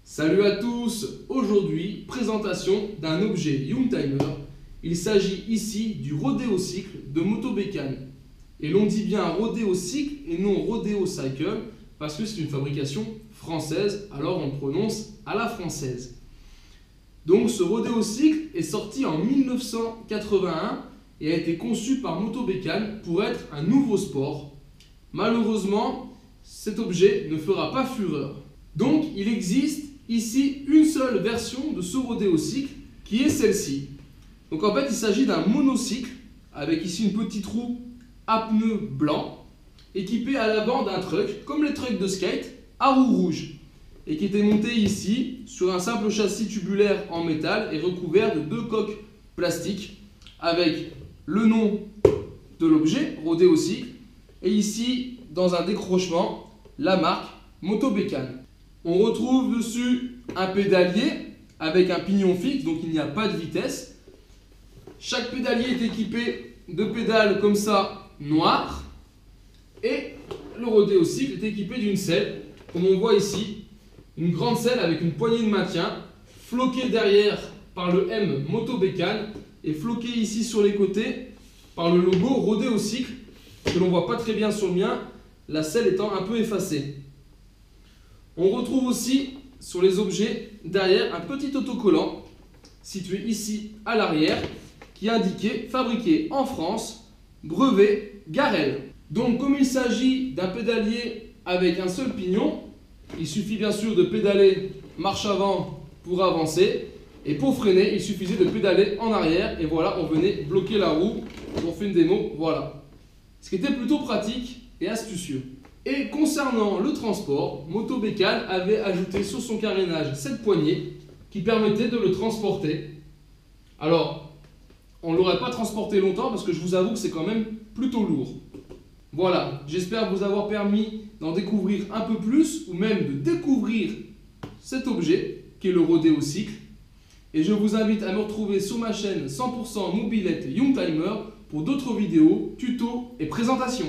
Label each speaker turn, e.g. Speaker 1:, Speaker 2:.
Speaker 1: Salut à tous, aujourd'hui présentation d'un objet Youngtimer. Il s'agit ici du rodéocycle de Motobécane. Et l'on dit bien rodéocycle et non rodéocycle parce que c'est une fabrication française, alors on le prononce à la française. Donc ce rodéocycle est sorti en 1981 et a été conçu par Motobécane pour être un nouveau sport. Malheureusement, cet objet ne fera pas fureur. Donc il existe ici une seule version de ce rodéocycle qui est celle-ci. Donc en fait il s'agit d'un monocycle avec ici une petite roue à pneus blanc équipée à l'avant d'un truck comme les trucks de skate à roue rouge et qui était monté ici sur un simple châssis tubulaire en métal et recouvert de deux coques plastiques avec le nom de l'objet rodéocycle et ici dans un décrochement la marque Motobécane. On retrouve dessus un pédalier avec un pignon fixe, donc il n'y a pas de vitesse. Chaque pédalier est équipé de pédales comme ça, noires. Et le rodéocycle est équipé d'une selle, comme on voit ici. Une grande selle avec une poignée de maintien, floquée derrière par le M Motobécane et floquée ici sur les côtés par le logo rodéocycle, que l'on ne voit pas très bien sur le mien, la selle étant un peu effacée. On retrouve aussi sur les objets derrière un petit autocollant situé ici à l'arrière qui indiquait fabriqué en France, brevet Garel. Donc comme il s'agit d'un pédalier avec un seul pignon, il suffit bien sûr de pédaler marche avant pour avancer et pour freiner il suffisait de pédaler en arrière et voilà on venait bloquer la roue. On fait une démo, voilà. Ce qui était plutôt pratique et astucieux. Et concernant le transport, Motobécane avait ajouté sur son carénage cette poignée qui permettait de le transporter. Alors, on ne l'aurait pas transporté longtemps parce que je vous avoue que c'est quand même plutôt lourd. Voilà, j'espère vous avoir permis d'en découvrir un peu plus ou même de découvrir cet objet qui est le rodéocycle. Et je vous invite à me retrouver sur ma chaîne 100% mobilette Youngtimer pour d'autres vidéos, tutos et présentations.